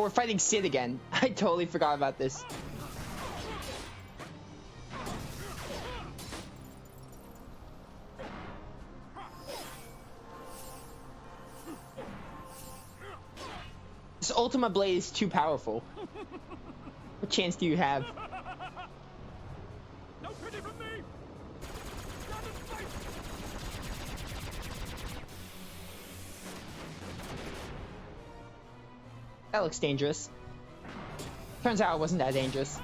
Oh, we're fighting Sid again. I totally forgot about this. This Ultima Blade is too powerful. What chance do you have? No pity from me. Stand and fight. That looks dangerous. Turns out it wasn't that dangerous.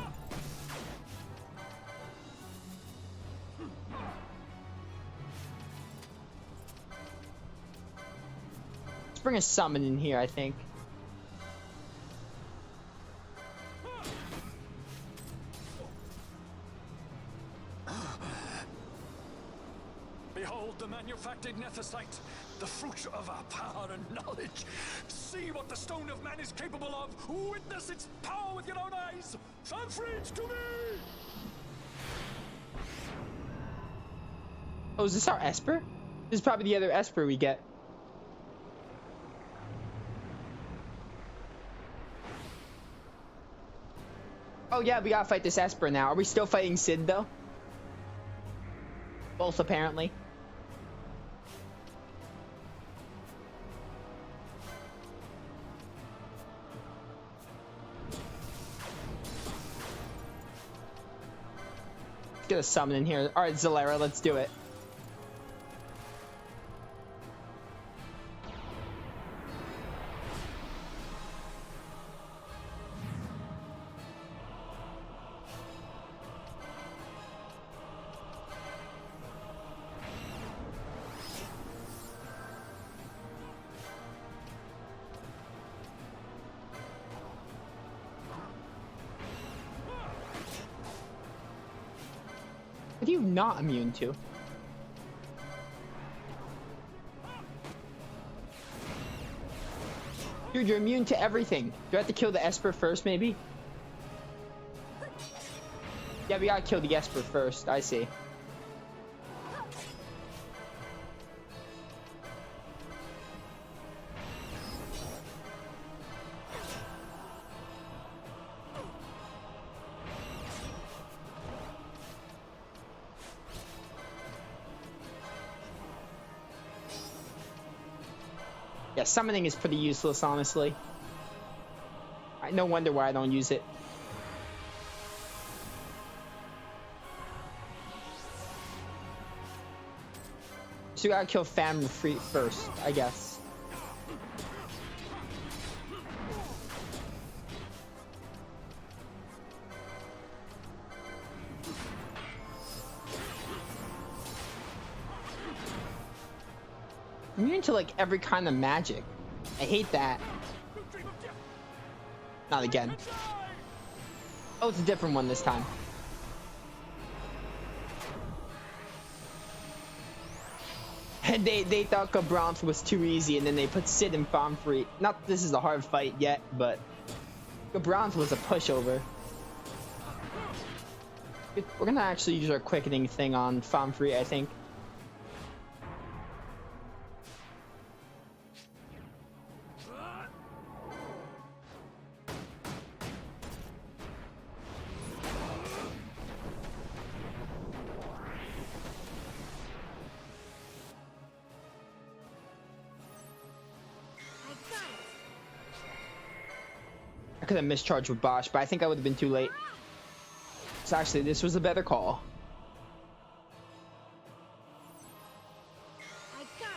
Let's bring a summon in here, I think. Behold the manufactured nethicite, the fruit of our power and knowledge. See what the stone of man is capable of. Witness its power with your own eyes. Famfrit, to me! Oh, is this our esper? This is probably the other esper we get. Oh yeah, we gotta fight this esper now. Are we still fighting Sid though? Both apparently. Let's get a summon in here. Alright, Zalera, let's do it. What are you not immune to? Dude, you're immune to everything. Do I have to kill the esper first, maybe? Yeah, we gotta kill the esper first. I see. Yeah, summoning is pretty useless, honestly. No wonder why I don't use it. So we gotta kill Famfrit first, I guess. Immune to like every kind of magic. I hate that. Not again. Oh, it's a different one this time. And they thought Gabranth was too easy, and then they put Sid and Famfrit. Not that this is a hard fight yet, but Gabranth was a pushover. We're gonna actually use our quickening thing on Famfrit, I think. I could have mischarged with Bosch, but I think I would have been too late. So actually, this was a better call. I got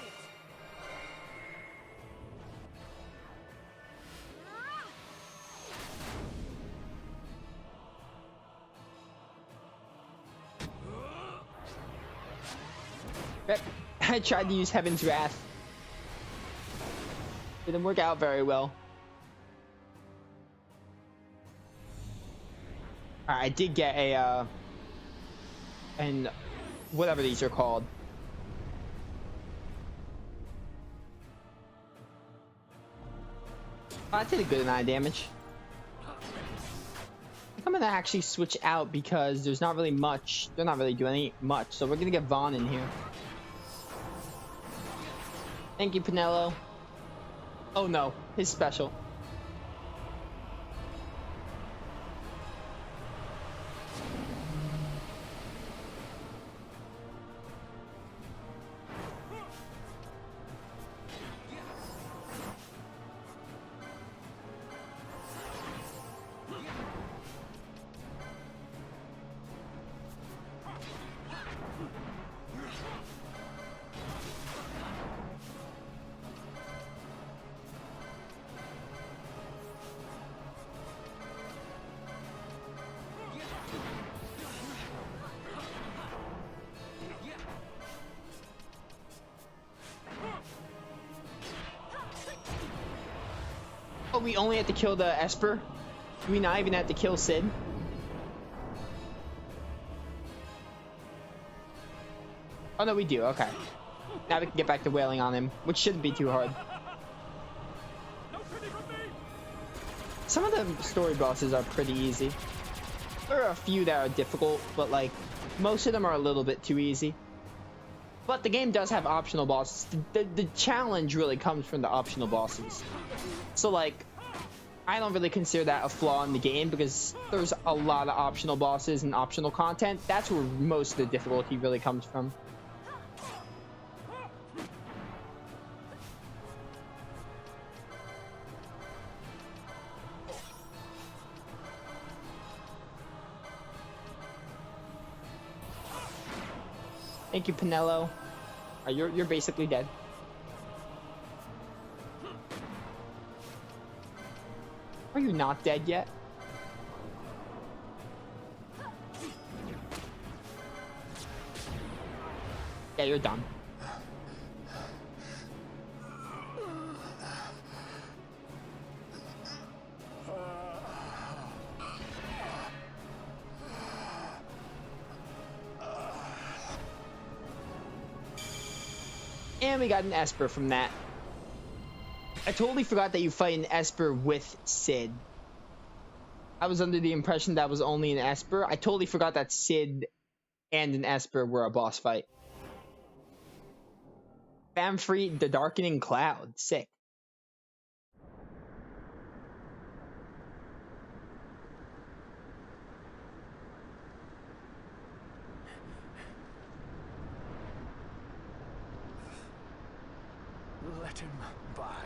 it. I tried to use Heaven's Wrath. It didn't work out very well. I did get a, and whatever these are called. Oh, that did a good amount of damage. I think I'm gonna actually switch out because there's not really much. They're not really doing much, so we're gonna get Vaughn in here. Thank you, Pinello. Oh no, his special. we only have to kill the Esper? Do we not even have to kill Sid? Oh no, we do. Okay. Now we can get back to wailing on him, which shouldn't be too hard. Some of the story bosses are pretty easy. There are a few that are difficult, but like most of them are a little bit too easy. But the game does have optional bosses. The challenge really comes from the optional bosses. So like, I don't really consider that a flaw in the game because there's a lot of optional bosses and optional content. That's where most of the difficulty really comes from. Thank you, Pinello. You're basically dead. Are you not dead yet? Yeah, you're done. And we got an Esper from that. I totally forgot that you fight an Esper with Sid. I was under the impression that was only an Esper. I totally forgot that Sid and an Esper were a boss fight. Famfrit, the Darkening Cloud. Sick. Let him by,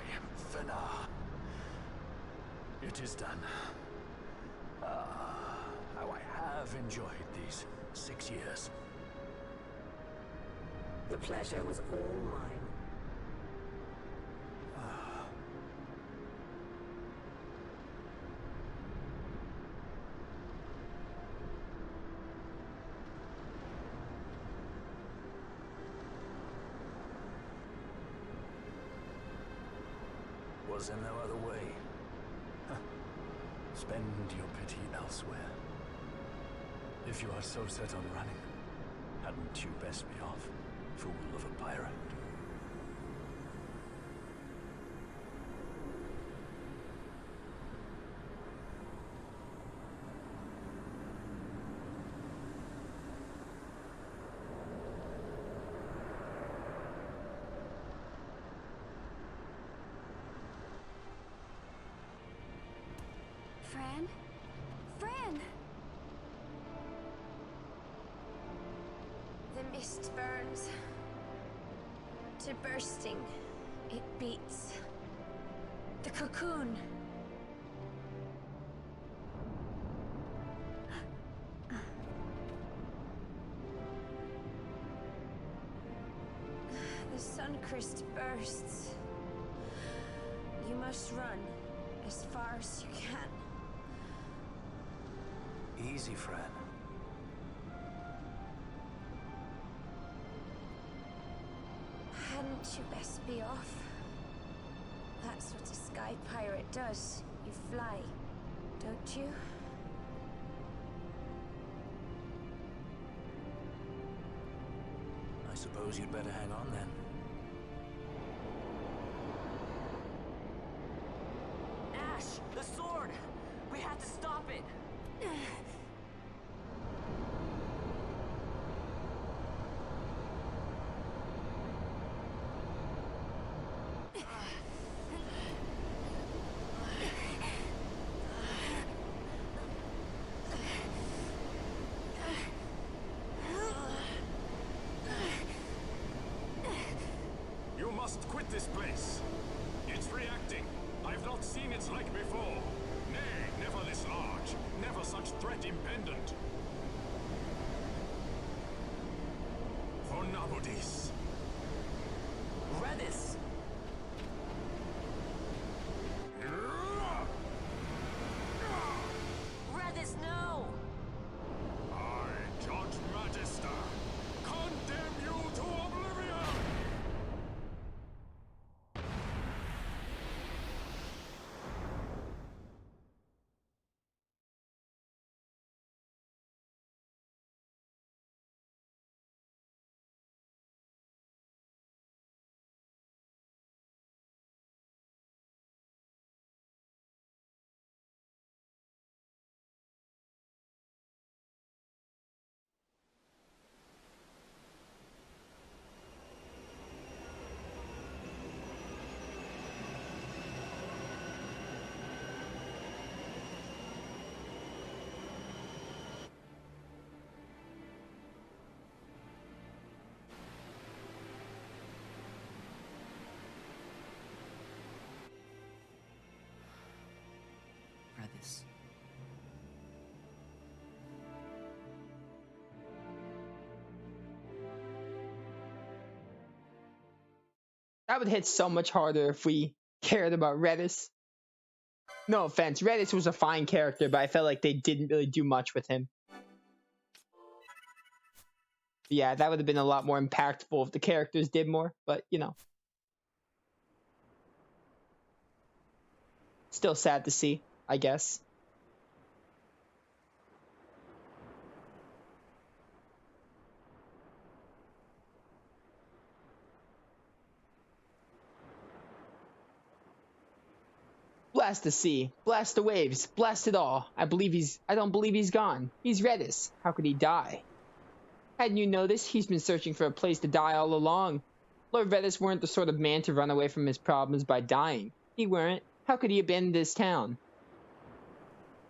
Fenar. It is done. How I have enjoyed these 6 years. The pleasure was all mine. Was there no other way? Spend your pity elsewhere. If you are so set on running, hadn't you best be off, fool of a pirate? Fran? Fran! The mist burns to bursting. It beats. The cocoon. The sun-crest bursts. You must run as far as you can. Easy, Fran. Hadn't you best be off? That's what a sky pirate does. You fly, don't you? I suppose you'd better hang on then. Ash, the sword! We have to stop it! You must quit this place. It's reacting. I've not seen its like before. Nay, never this large. Never such threat impendent. For Nabudis. Redis! Redis, no! I, Judge Magister, condemn you to oblivion! That would hit so much harder if we cared about Redis. No offense, Redis was a fine character, but I felt like they didn't really do much with him. Yeah, that would have been a lot more impactful if the characters did more, but you know. Still sad to see, I guess. Blast the sea, blast the waves, blast it all. I don't believe he's gone. He's Redis. How could he die? Hadn't you noticed? He's been searching for a place to die all along. Lord Redis weren't the sort of man to run away from his problems by dying. He weren't. How could he abandon this town?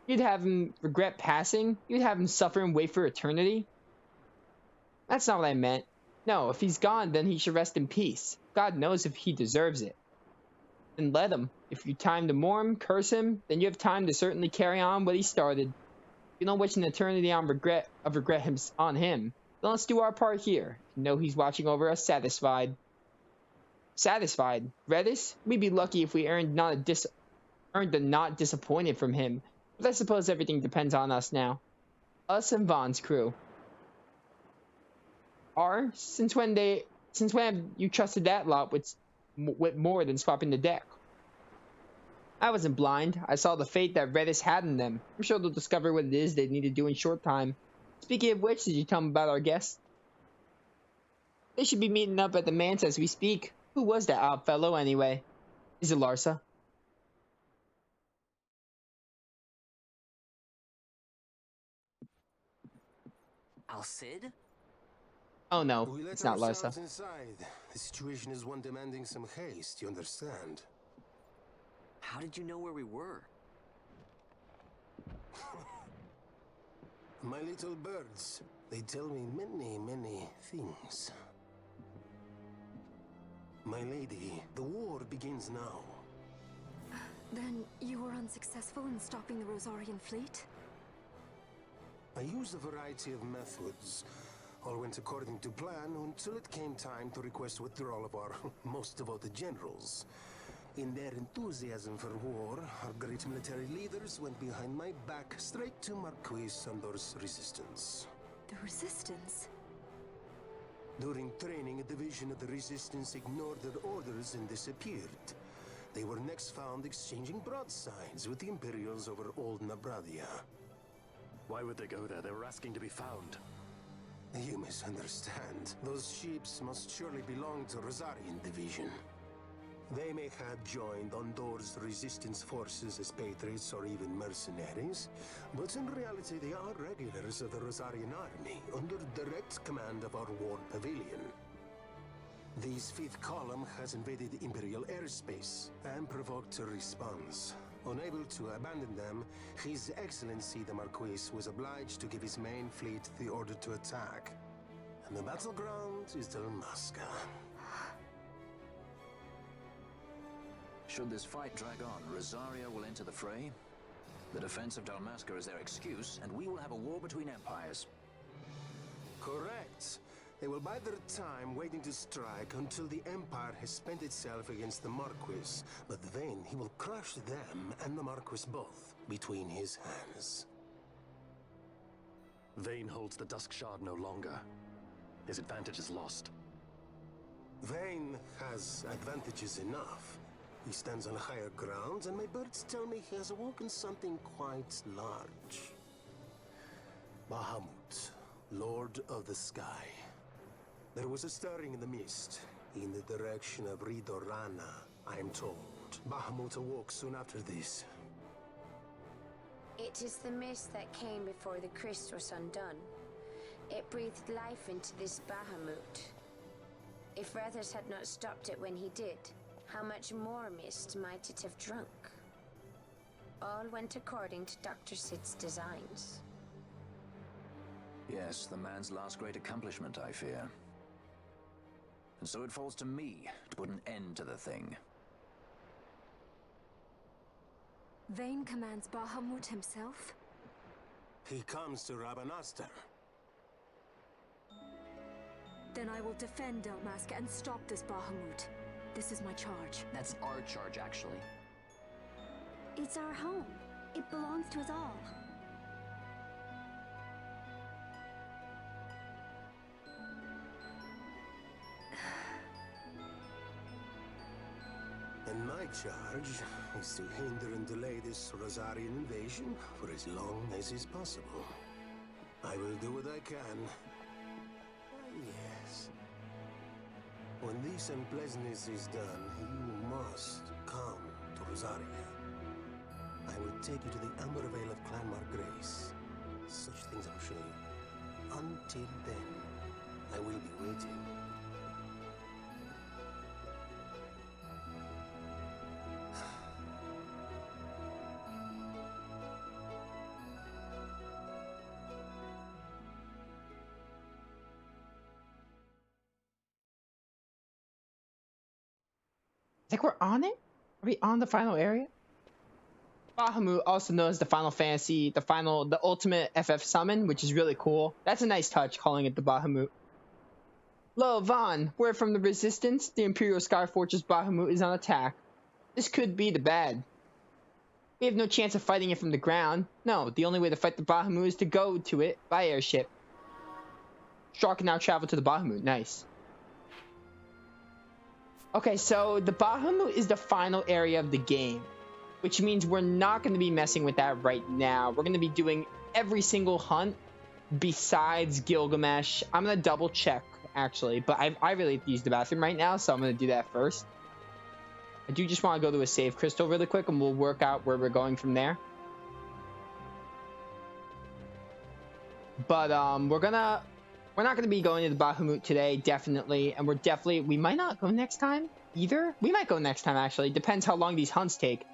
You'd have him regret passing? You'd have him suffer and wait for eternity? That's not what I meant. No, if he's gone, then he should rest in peace. God knows if he deserves it. Then let him. If you time to mourn, curse him, then you have time to certainly carry on what he started. You don't wish an eternity of regret on him. Then let's do our part here. Know he's watching over us, satisfied. Satisfied? Redis? We'd be lucky if we earned the not disappointed from him. But I suppose everything depends on us now. Us and Vaughn's crew. Since when have you trusted that lot with more than swapping the deck? I wasn't blind. I saw the fate that Redis had in them. I'm sure they'll discover what it is they need to do in short time. Speaking of which, did you tell them about our guests? They should be meeting up at the manse as we speak. Who was that odd fellow, anyway? Is it Larsa? Al-Cid? Oh no, it's not Larsa. Inside. The situation is one demanding some haste, you understand? How did you know where we were? My little birds, they tell me many, many things. My lady, the war begins now. Then you were unsuccessful in stopping the Rosarian fleet? I used a variety of methods. All went according to plan until it came time to request withdrawal of our most devoted generals. In their enthusiasm for war, our great military leaders went behind my back straight to Marquis Sandor's resistance. The Resistance? During training, a division of the Resistance ignored their orders and disappeared. They were next found exchanging broadsides with the Imperials over Old Nabradia. Why would they go there? They were asking to be found. You misunderstand. Those ships must surely belong to Rosarian Division. They may have joined Ondor's resistance forces as patriots or even mercenaries, but in reality they are regulars of the Rosarian army, under direct command of our war pavilion. This fifth column has invaded Imperial airspace and provoked a response. Unable to abandon them, His Excellency the Marquis was obliged to give his main fleet the order to attack. And the battleground is Dalmasca. Should this fight drag on, Rosaria will enter the fray. The defense of Dalmasca is their excuse, and we will have a war between empires. Correct. They will bide their time waiting to strike until the Empire has spent itself against the Marquis. But then he will crush them and the Marquis both between his hands. Vayne holds the Dusk Shard no longer. His advantage is lost. Vayne has advantages enough. He stands on higher ground, and my birds tell me he has awoken something quite large. Bahamut, Lord of the Sky. There was a stirring in the mist, in the direction of Ridorana, I am told. Bahamut awoke soon after this. It is the mist that came before the Christ was undone. It breathed life into this Bahamut. If Rethers had not stopped it when he did, how much more mist might it have drunk? All went according to Dr. Sid's designs. Yes, the man's last great accomplishment, I fear. And so it falls to me to put an end to the thing. Vayne commands Bahamut himself? He comes to Rabanastar. Then I will defend Dalmasca and stop this Bahamut. this is my charge. That's our charge, actually. It's our home. It belongs to us all. And my charge is to hinder and delay this Rosarian invasion for as long as is possible. I will do what I can. Yes. When this unpleasantness is done, you must come to Rosaria. I will take you to the Amber Vale of Clanmar Grace. Such things I'll show you. Until then, I will be waiting. I think we're on it? Are we on the final area? Bahamut, also known as the Final Fantasy, the ultimate FF summon, which is really cool. That's a nice touch, calling it the Bahamut. Lo, Vaughn, word from the Resistance, the Imperial Sky Fortress Bahamut is on attack. This could be the bad. We have no chance of fighting it from the ground. No, the only way to fight the Bahamut is to go to it by airship. Straw can now travel to the Bahamut, nice. Okay, so the Bahamut is the final area of the game, which means we're not going to be messing with that right now. We're going to be doing every single hunt besides Gilgamesh. I'm going to double check, actually, but I really have to use the bathroom right now, so I'm going to do that first. I do just want to go to a save crystal really quick, and we'll work out where we're going from there. But we're not going to be going to the Bahamut today, definitely. And we might not go next time either. We might go next time, actually. Depends how long these hunts take.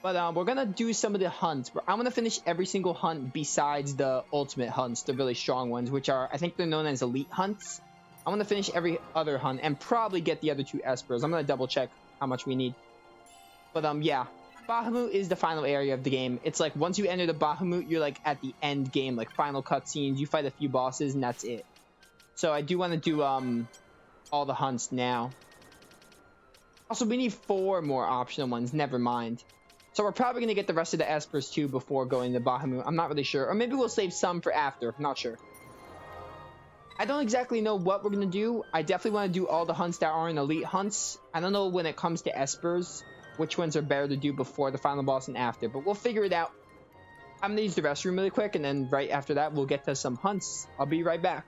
But we're going to do some of the hunts. I'm going to finish every single hunt besides the ultimate hunts, the really strong ones, which are, I think they're known as elite hunts. I'm going to finish every other hunt and probably get the other 2 espers. I'm going to double check how much we need. But yeah, Bahamut is the final area of the game. It's like once you enter the Bahamut, you're like at the end game, like final cutscenes. You fight a few bosses and that's it. So I do want to do all the hunts now. Also, we need 4 more optional ones. Never mind. So we're probably going to get the rest of the espers too before going to Bahamut. I'm not really sure. Or maybe we'll save some for after. I'm not sure. I don't exactly know what we're going to do. I definitely want to do all the hunts that aren't elite hunts. I don't know when it comes to espers, which ones are better to do before the final boss and after. But we'll figure it out. I'm going to use the restroom really quick. And then right after that, we'll get to some hunts. I'll be right back.